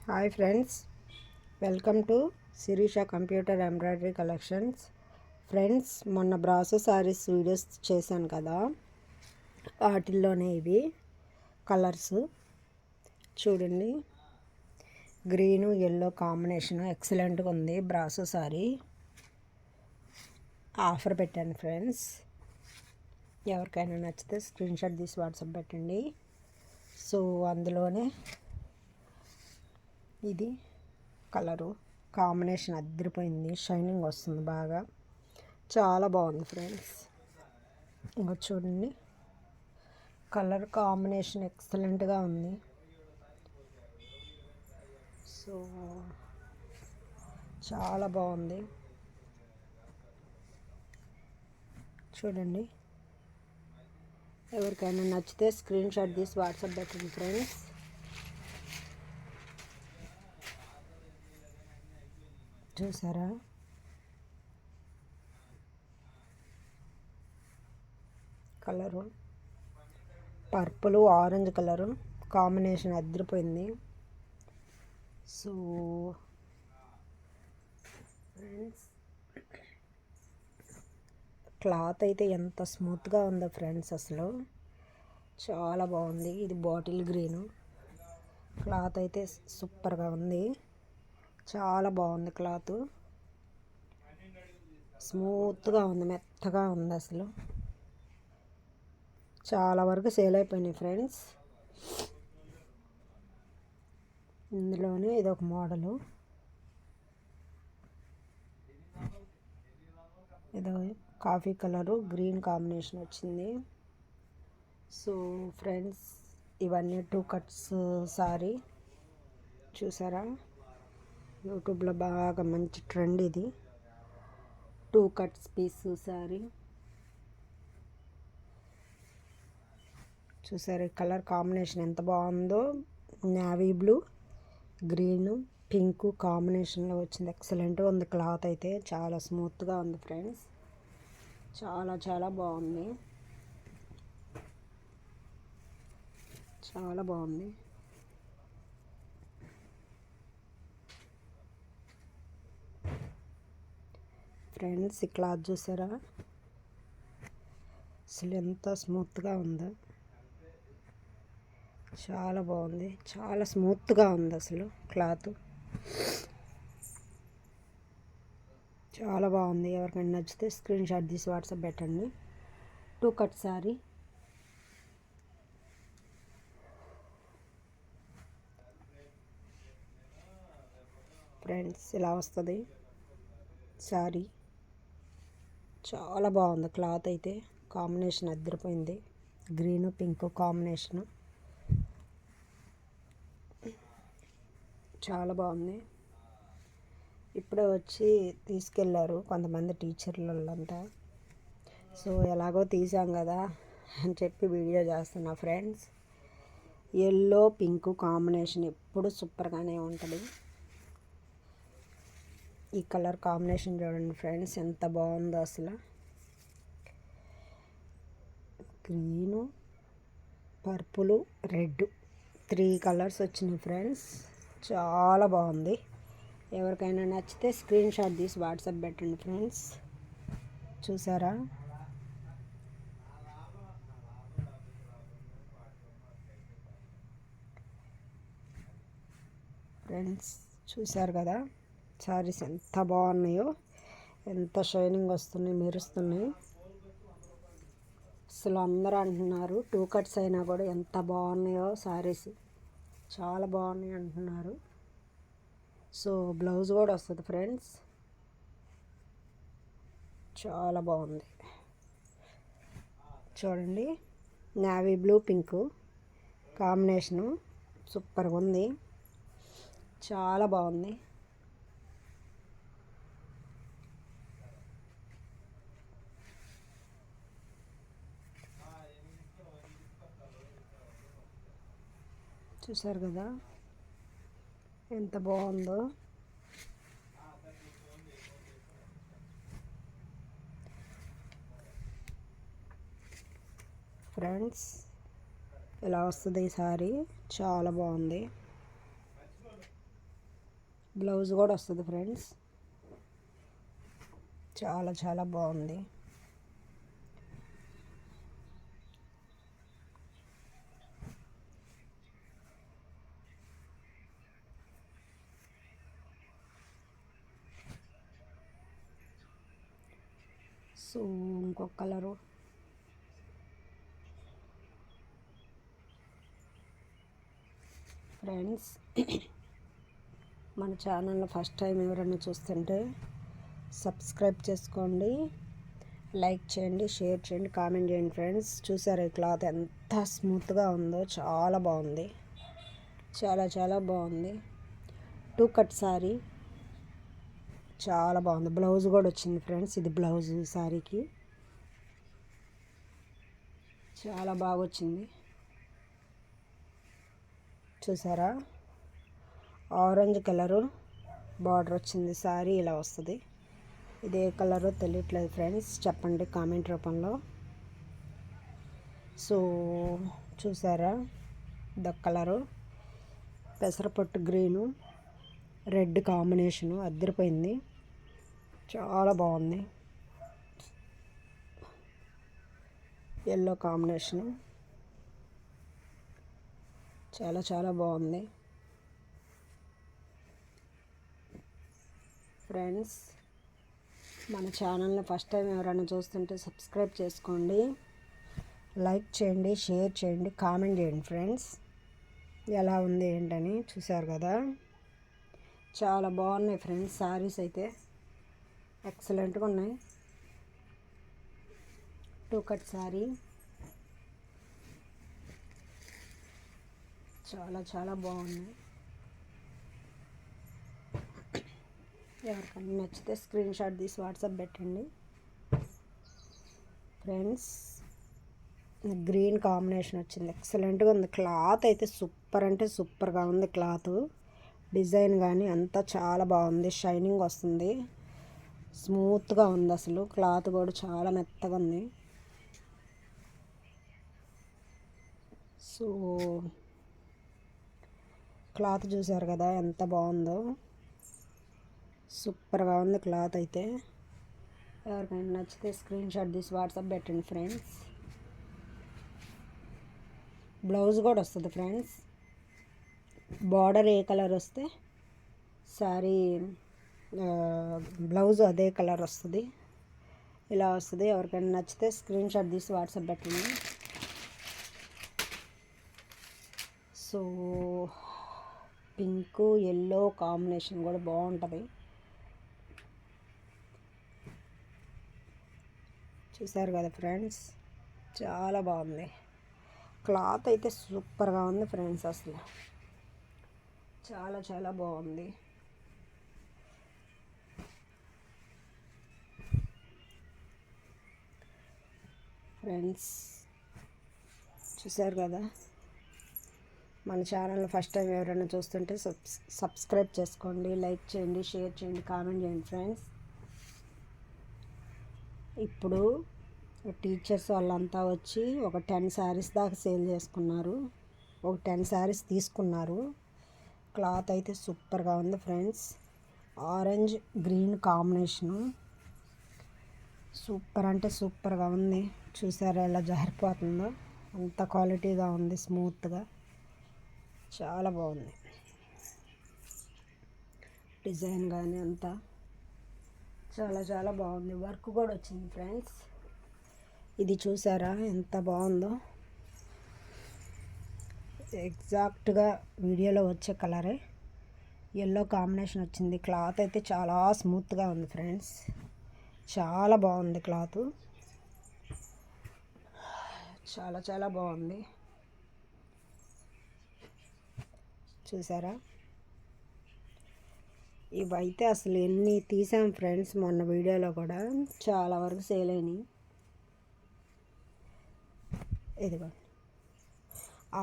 Hi friends, welcome to Shirisha computer embroidery collections. Friends, మొన్న brasso saris videos చేశాను కదా, వాటిల్లోనే ఇవి కలర్స్ చూడండి. గ్రీను ఎల్లో కాంబినేషన్ ఎక్సలెంట్గా ఉంది. బ్రాసో శారీ ఆఫర్ పెట్టాను ఫ్రెండ్స్. ఎవరికైనా నచ్చితే స్క్రీన్ షాట్ తీసి వాట్సాప్ పెట్టండి. సో అందులోనే ఇది కలరు కాంబినేషన్ అదిరిపోయింది, షైనింగ్ వస్తుంది బాగా, చాలా బాగుంది ఫ్రెండ్స్. ఇంకా చూడండి, కలర్ కాంబినేషన్ ఎక్సలెంట్గా ఉంది. సో చాలా బాగుంది చూడండి. ఎవరికైనా నచ్చితే స్క్రీన్ షాట్ తీసి వాట్సాప్ పెట్టండి ఫ్రెండ్స్. చూసారా, colour purple orange colour combination అదిరిపోయింది. సో ఫ్రెండ్స్, క్లాత్ అయితే ఎంత స్మూత్గా ఉందో ఫ్రెండ్స్, అసలు చాలా బాగుంది. ఇది బాటిల్ గ్రీను, క్లాత్ అయితే సూపర్గా ఉంది, చాలా బాగుంది. క్లాత్ స్మూత్గా ఉంది, మెత్తగా ఉంది. అసలు చాలా వరకు సేల్ అయిపోయినాయి ఫ్రెండ్స్. ఇందులోనే ఇదొక మోడలు, ఏదో కాఫీ కలరు గ్రీన్ కాంబినేషన్ వచ్చింది. సో ఫ్రెండ్స్, ఇవన్నీ 2 కట్స్ సారీ చూసారా, యూట్యూబ్లో బాగా మంచి ట్రెండ్ ఇది. 2 కట్స్ పీస్ సారీ చూసారు. కలర్ కాంబినేషన్ ఎంత బాగుందో, నేవీ బ్లూ గ్రీను పింక్ కాంబినేషన్లో వచ్చింది. ఎక్సలెంట్గా ఉంది. క్లాత్ అయితే చాలా స్మూత్గా ఉంది ఫ్రెండ్స్, చాలా చాలా బాగుంది, చాలా బాగుంది. ఫ్రెండ్స్, ఈ క్లాత్ చూసారా, అసలు ఎంత స్మూత్గా ఉందో, చాలా బాగుంది, చాలా స్మూత్గా ఉంది. అసలు క్లాత్ చాలా బాగుంది. ఎవరికైనా నచ్చితే స్క్రీన్ షాట్ తీసి వాట్సాప్ పెట్టండి. 2 కట్ సారీ ఫ్రెండ్స్, ఇలా వస్తుంది సారీ, చాలా బాగుంది. క్లాత్ అయితే కాంబినేషన్ అదిరిపోయింది. గ్రీను పింక్ కాంబినేషను చాలా బాగుంది. ఇప్పుడే వచ్చి తీసుకెళ్ళారు కొంతమంది టీచర్లంతా. సో ఎలాగో తీసాం కదా అని చెప్పి వీడియో చేస్తున్నా ఫ్రెండ్స్. ఎల్లో పింక్ కాంబినేషన్ ఎప్పుడు సూపర్గానే ఉంటుంది. ఈ కలర్ కాంబినేషన్ చూడండి ఫ్రెండ్స్, ఎంత బాగుందో అసలు. గ్రీను పర్పుల్ రెడ్ 3 కలర్స్ వచ్చినాయి ఫ్రెండ్స్, చాలా బాగుంది. ఎవరికైనా నచ్చితే స్క్రీన్ షాట్ తీసి వాట్సాప్ పెట్టండి ఫ్రెండ్స్. చూసారా, ఫ్రెండ్స్ చూసారు కదా, శారీస్ ఎంత బాగున్నాయో, ఎంత షైనింగ్ వస్తున్నాయి, మెరుస్తున్నాయి. అసలు అందరూ అంటున్నారు 2 కట్స్ అయినా కూడా ఎంత బాగున్నాయో శారీస్, చాలా బాగున్నాయి అంటున్నారు. సో బ్లౌజ్ కూడా వస్తుంది ఫ్రెండ్స్, చాలా బాగుంది. చూడండి, నేవీ బ్లూ పింక్ కాంబినేషను సూపర్గా ఉంది, చాలా బాగుంది. చూసారు కదా ఎంత బాగుందో. ఫ్రెండ్స్, ఇలా వస్తుంది ఈ సారీ, చాలా బాగుంది. బ్లౌజ్ కూడా వస్తుంది ఫ్రెండ్స్. చాలా చాలా బాగుంది. సో ఇంకొక కలరు ఫ్రెండ్స్, మన ఛానల్ని ఫస్ట్ టైం ఎవరైనా చూస్తుంటే సబ్స్క్రైబ్ చేసుకోండి, లైక్ చేయండి, షేర్ చేయండి, కామెంట్ చేయండి ఫ్రెండ్స్. చూసారు ఈ క్లాత్ ఎంత స్మూత్గా ఉందో, చాలా బాగుంది, చాలా చాలా బాగుంది. 2 కట్ శారీ చాలా బాగుంది. బ్లౌజ్ కూడా వచ్చింది ఫ్రెండ్స్. ఇది బ్లౌజ్ శారీకి చాలా బాగా వచ్చింది. చూసారా, ఆరెంజ్ కలరు బార్డర్ వచ్చింది. శారీ ఇలా వస్తుంది. ఇదే కలరు తెలియట్లేదు ఫ్రెండ్స్, చెప్పండి కామెంట్ రూపంలో. సో చూసారా, ద కలరు పెసరపట్టు గ్రీను రెడ్ కాంబినేషను అద్దరిపోయింది, చాలా బాగుంది. ఎల్లో కాంబినేషను చాలా చాలా బాగుంది ఫ్రెండ్స్. మన ఛానల్ని ఫస్ట్ టైం ఎవరైనా చూస్తుంటే సబ్స్క్రైబ్ చేసుకోండి, లైక్ చేయండి, షేర్ చేయండి, కామెంట్ చేయండి ఫ్రెండ్స్. ఎలా ఉంది ఏంటని. చూసారు కదా, చాలా బాగున్నాయి ఫ్రెండ్స్. శారీస్ అయితే ఎక్సలెంట్గా ఉన్నాయి. 2 కట్ శారీ చాలా చాలా బాగున్నాయి. ఎవరికైనా నచ్చితే స్క్రీన్ షాట్ తీసి వాట్సాప్ పెట్టండి ఫ్రెండ్స్. గ్రీన్ కాంబినేషన్ వచ్చింది, ఎక్సలెంట్గా ఉంది. క్లాత్ అయితే సూపర్ అంటే సూపర్గా ఉంది. క్లాత్ డిజైన్ కానీ అంతా చాలా బాగుంది. షైనింగ్ వస్తుంది, స్మూత్గా ఉంది. అసలు క్లాత్ కూడా చాలా మెత్తగా ఉంది. సో క్లాత్ చూసారు కదా ఎంత బాగుందో, సూపర్గా ఉంది క్లాత్ అయితే. ఎవరికైనా నచ్చితే స్క్రీన్ షాట్ తీసి వాట్సాప్ పెట్టండి ఫ్రెండ్స్. బ్లౌజ్ కూడా వస్తుంది ఫ్రెండ్స్. బార్డర్ ఏ కలర్ వస్తే శారీ బ్లౌజ్ అదే కలర్ వస్తుంది, ఇలా వస్తుంది. ఎవరికైనా నచ్చితే స్క్రీన్ షాట్ తీసి వాట్సాప్ పెట్టండి. సో పింక్ ఎల్లో కాంబినేషన్ కూడా బాగుంటుంది. చూసారు కదా ఫ్రెండ్స్, చాలా బాగుంది. క్లాత్ అయితే సూపర్గా ఉంది ఫ్రెండ్స్. అసలు చాలా చాలా బాగుంది ఫ్రెండ్స్. చూసారు కదా, మన ఛానల్ ఫస్ట్ టైం ఎవరైనా చూస్తుంటే సబ్స్క్రైబ్ చేసుకోండి, లైక్ చేయండి, షేర్ చేయండి, కామెంట్ చేయండి ఫ్రెండ్స్. ఇప్పుడు టీచర్స్ వాళ్ళంతా వచ్చి ఒక 10 శారీస్ దాకా సేల్ చేసుకున్నారు, ఒక 10 శారీస్ తీసుకున్నారు. క్లాత్ అయితే సూపర్గా ఉంది friends. Orange green combination super అంటే సూపర్గా ఉంది. చూసారా ఎలా జారిపోతుందో, అంత క్వాలిటీగా ఉంది, స్మూత్గా చాలా బాగుంది. డిజైన్ కానీ అంతా చాలా చాలా బాగుంది. వర్క్ కూడా వచ్చింది ఫ్రెండ్స్. ఇది చూసారా ఎంత బాగుందో, ఎగ్జాక్ట్గా వీడియోలో వచ్చే కలరే, ఎల్లో కాంబినేషన్ వచ్చింది. క్లాత్ అయితే చాలా స్మూత్గా ఉంది ఫ్రెండ్స్, చాలా బాగుంది క్లాత్, చాలా చాలా బాగుంది. చూసారా, ఇవైతే అసలు ఎన్ని తీసాం ఫ్రెండ్స్ మొన్న వీడియోలో కూడా, చాలా వరకు సేల్ అయినాయి. ఇదిగో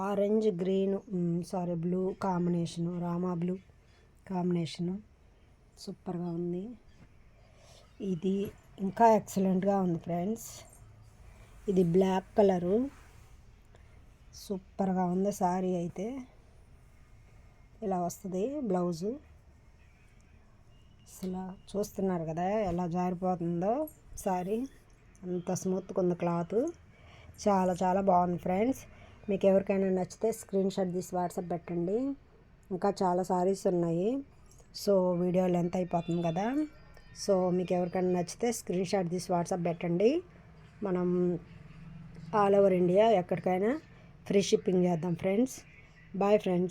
orange green blue combination, Rama blue combination సూపర్గా ఉంది. ఇది ఇంకా ఎక్సలెంట్గా ఉంది ఫ్రెండ్స్. ఇది బ్లాక్ కలరు, సూపర్గా ఉంది. శారీ అయితే ఇలా వస్తుంది బ్లౌజు. అసలు చూస్తున్నారు కదా ఎలా జారిపోతుందో సారీ, అంత స్మూత్గా ఉంది క్లాత్. చాలా చాలా బాగుంది ఫ్రెండ్స్. మీకు ఎవరికైనా నచ్చితే స్క్రీన్ షాట్ తీసి వాట్సాప్ పెట్టండి. ఇంకా చాలా సారీస్ ఉన్నాయి. సో వీడియో లెంత్ అయిపోతుంది కదా. సో మీకు ఎవరికైనా నచ్చితే స్క్రీన్ షాట్ తీసి వాట్సాప్ పెట్టండి. మనం ఆల్ ఓవర్ ఇండియా ఎక్కడికైనా ఫ్రీ షిప్పింగ్ చేద్దాం ఫ్రెండ్స్. Bye friends.